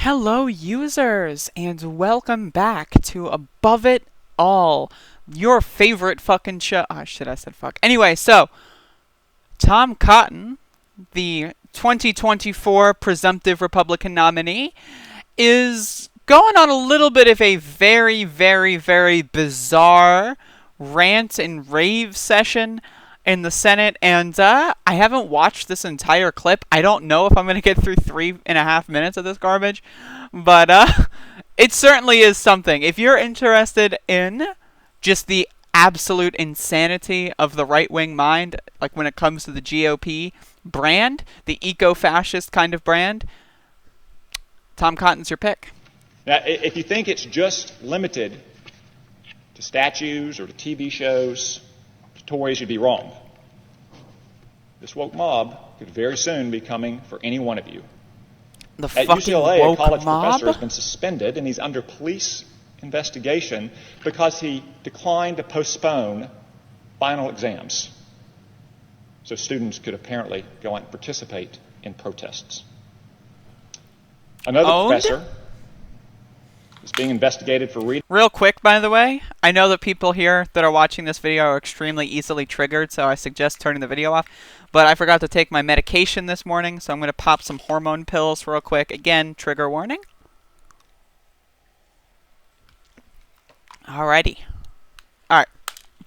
Hello users, and welcome back to Above It All, your favorite fucking show. Oh shit, I said fuck. Anyway, so, Tom Cotton, the 2024 presumptive Republican nominee, is going on a little bit of a very bizarre rant and rave session in the Senate, and I haven't watched this entire clip. I don't know if I'm going to get through 3.5 minutes of this garbage, but it certainly is something. If you're interested in just the absolute insanity of the right-wing mind, like when it comes to the GOP brand, the eco-fascist kind of brand, Tom Cotton's your pick. Now, if you think it's just limited to statues or to TV shows, to toys, you'd be wrong. This woke mob could very soon be coming for any one of you. The At fucking UCLA, woke a college mob? professor has been suspended, and he's under police investigation because he declined to postpone final exams. So students could apparently go out and participate in protests. Another professor is being investigated for reading. Real quick, by the way, I know that people here that are watching this video are extremely easily triggered, so I suggest turning the video off. But I forgot to take my medication this morning, so I'm going to pop some hormone pills real quick. Again, trigger warning. Alrighty. Alright,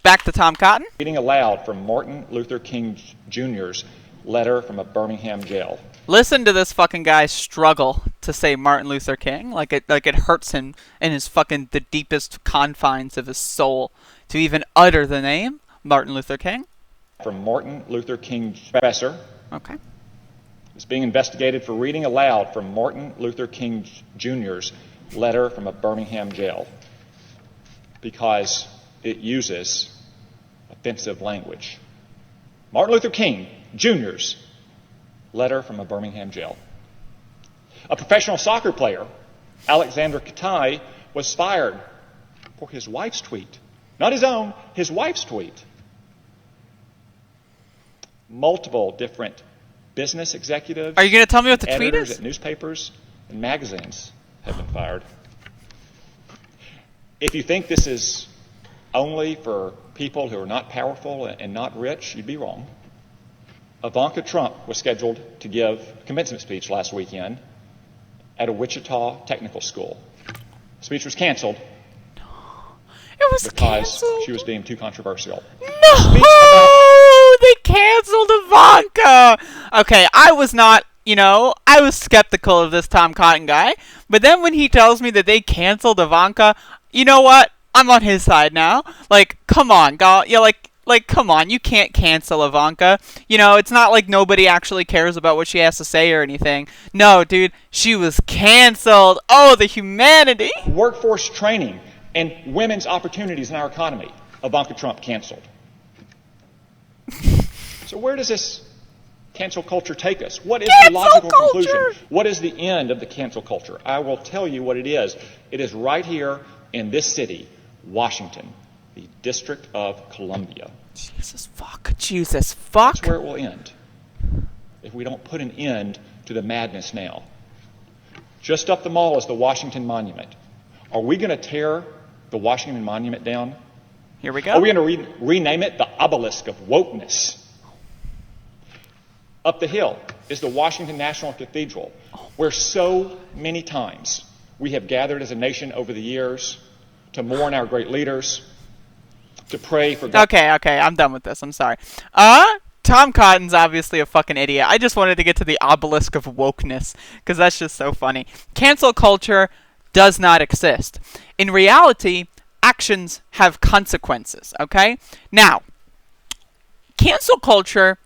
back to Tom Cotton. Reading aloud from Martin Luther King Jr.'s letter from a Birmingham jail. Listen to this fucking guy struggle to say Martin Luther King, like it hurts him in his fucking the deepest confines of his soul to even utter the name Martin Luther King. From Martin Luther King professor. Okay. Is being investigated for reading aloud from Martin Luther King Jr.'s letter from a Birmingham jail because it uses offensive language. Martin Luther King Jr.'s letter from a Birmingham jail. A professional soccer player, Alexander Katai, was fired for his wife's tweet. Not his own, his wife's tweet. Multiple different business executives. Are you going to tell me what the tweet editors is? At newspapers and magazines have been fired. If you think this is only for people who are not powerful and not rich, you'd be wrong. Ivanka Trump was scheduled to give a commencement speech last weekend at a Wichita technical school. The speech was canceled It was because canceled. she was deemed too controversial. No! They canceled Ivanka! Okay, I was not, I was skeptical of this Tom Cotton guy, but then when he tells me that they canceled Ivanka, you know what? I'm on his side now. Like, come on, God. Yeah, like, come on, you can't cancel Ivanka. It's not like nobody actually cares about what she has to say or anything. No, dude, she was canceled. Oh, the humanity. Workforce training and women's opportunities in our economy, Ivanka Trump canceled. So where does this cancel culture take us? What is the logical conclusion? What is the end of the cancel culture? I will tell you what it is. It is right here in this city, Washington, the District of Columbia. Jesus fuck. That's where it will end if we don't put an end to the madness now. Just up the mall is the Washington Monument. Are we going to tear the Washington Monument down? Here we go. Are we going to rename it the Obelisk of Wokeness? Up the hill is the Washington National Cathedral, where so many times we have gathered as a nation over the years to mourn our great leaders, to pray for God. Okay, I'm done with this. I'm sorry. Tom Cotton's obviously a fucking idiot. I just wanted to get to the obelisk of wokeness, because that's just so funny. Cancel culture does not exist. In reality, actions have consequences, okay? Now, cancel culture,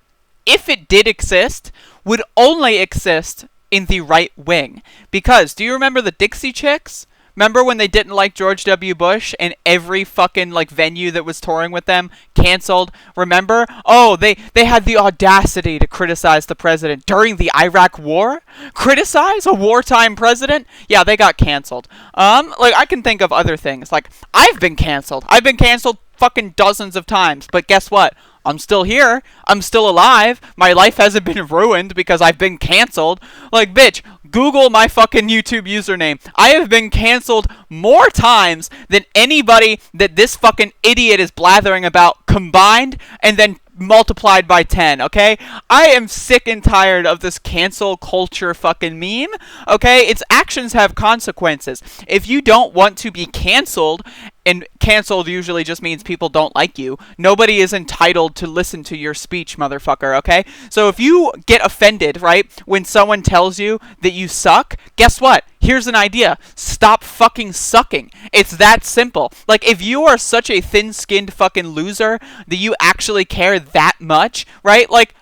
if it did exist, would only exist in the right wing. Because, do you remember the Dixie Chicks? Remember when they didn't like George W. Bush and every fucking venue that was touring with them canceled? Remember? Oh, they had the audacity to criticize the president during the Iraq War? Criticize a wartime president? Yeah, they got canceled. I can think of other things. I've been canceled. I've been canceled fucking dozens of times. But guess what? I'm still here. I'm still alive. My life hasn't been ruined because I've been canceled. Bitch, Google my fucking YouTube username. I have been canceled more times than anybody that this fucking idiot is blathering about combined and then multiplied by 10, okay? I am sick and tired of this cancel culture fucking meme, okay? Its actions have consequences. If you don't want to be canceled, and canceled usually just means people don't like you, nobody is entitled to listen to your speech, motherfucker, okay? So if you get offended, right, when someone tells you that you suck, guess what? Here's an idea. Stop fucking sucking. It's that simple. Like, if you are such a thin-skinned fucking loser that you actually care that much, right? Like,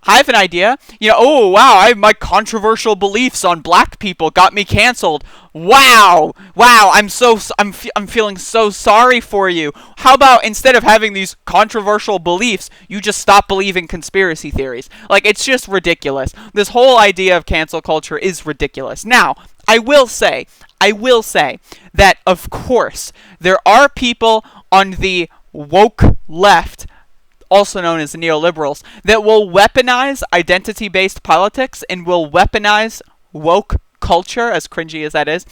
I have an idea. You know, oh, wow, my controversial beliefs on black people got me canceled. Wow, I'm feeling so sorry for you. How about instead of having these controversial beliefs, you just stop believing conspiracy theories? Like, it's just ridiculous. This whole idea of cancel culture is ridiculous. Now, I will say that, of course, there are people on the woke left, also known as neoliberals, that will weaponize identity-based politics and will weaponize woke culture, as cringy as that is,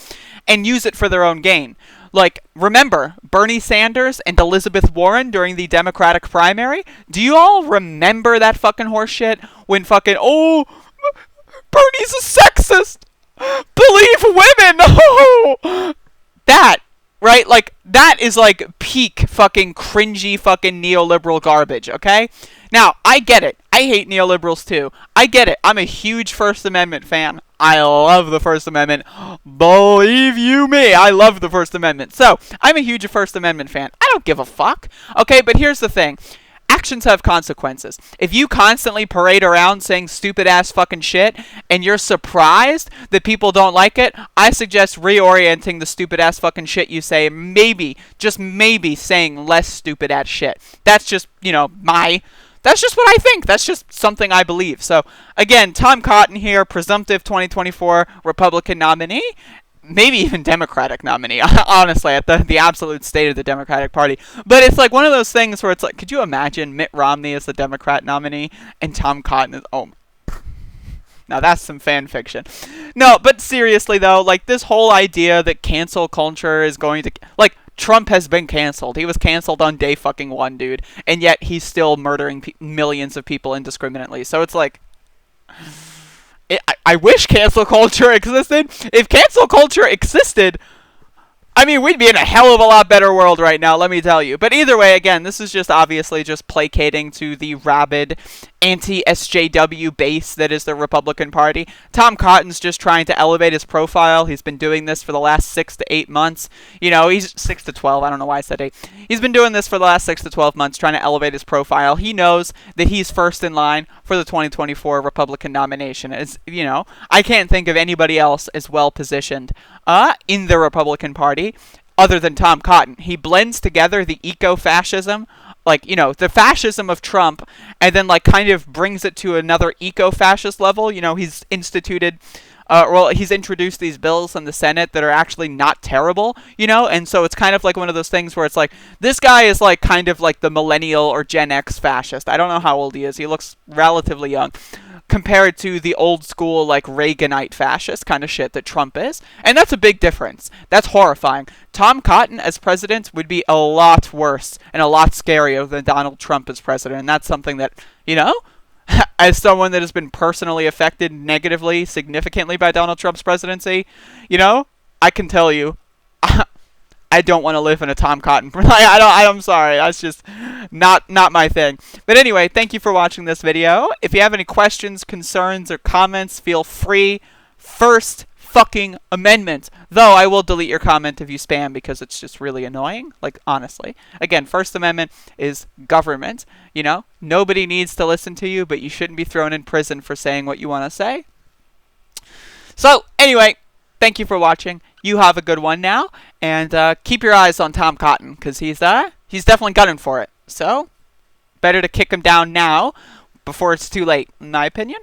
and use it for their own gain. Like, remember Bernie Sanders and Elizabeth Warren during the Democratic primary? Do you all remember that fucking horseshit? When fucking, oh, Bernie's a sexist! Believe women! Oh! That, right? Like, that is like peak fucking cringy fucking neoliberal garbage, okay? Now, I get it. I hate neoliberals too. I get it. I'm a huge First Amendment fan. I love the First Amendment. Believe you me, I love the First Amendment. So, I'm a huge First Amendment fan. I don't give a fuck. Okay, but here's the thing. Actions have consequences. If you constantly parade around saying stupid ass fucking shit and you're surprised that people don't like it, I suggest reorienting the stupid ass fucking shit you say. Maybe, just maybe saying less stupid ass shit. That's just, you know, that's just what I think. That's just something I believe. So, again, Tom Cotton here, presumptive 2024 Republican nominee. Maybe even Democratic nominee, honestly, at the absolute state of the Democratic Party. But it's like one of those things where it's like, could you imagine Mitt Romney as the Democrat nominee and Tom Cotton is, oh, now that's some fan fiction. No, but seriously though, like this whole idea that cancel culture is going to, like, Trump has been canceled. He was canceled on day fucking one, dude. And yet he's still murdering millions of people indiscriminately. So it's like, I wish cancel culture existed. If cancel culture existed, I mean, we'd be in a hell of a lot better world right now, let me tell you. But either way, again, this is just obviously just placating to the rabid anti-SJW base that is the Republican Party. Tom Cotton's just trying to elevate his profile. He's been doing this for the last 6 to 8 months. You know, he's 6 to 12. I don't know why I said 8. He's been doing this for the last 6 to 12 months, trying to elevate his profile. He knows that he's first in line for the 2024 Republican nomination. As you know, I can't think of anybody else as well positioned in the Republican Party other than Tom Cotton. He blends together the eco-fascism, like, you know, the fascism of Trump, and then, like, kind of brings it to another eco-fascist level. You know, he's he's introduced these bills in the Senate that are actually not terrible, you know, and so it's kind of like one of those things where it's like, this guy is, like, kind of like the millennial or Gen X fascist. I don't know how old he is. He looks relatively young, compared to the old school, like, Reaganite fascist kind of shit that Trump is. And that's a big difference. That's horrifying. Tom Cotton as president would be a lot worse and a lot scarier than Donald Trump as president. And that's something that, you know, as someone that has been personally affected negatively, significantly by Donald Trump's presidency, you know, I can tell you, I don't want to live in a Tom Cotton. I'm sorry. That's just not my thing. But anyway, thank you for watching this video. If you have any questions, concerns, or comments, feel free. First fucking Amendment. Though I will delete your comment if you spam because it's just really annoying. Like, honestly. Again, First Amendment is government. You know, nobody needs to listen to you, but you shouldn't be thrown in prison for saying what you want to say. So, anyway, thank you for watching. You have a good one now, and keep your eyes on Tom Cotton, because he's definitely gunning for it. So, better to kick him down now before it's too late, in my opinion.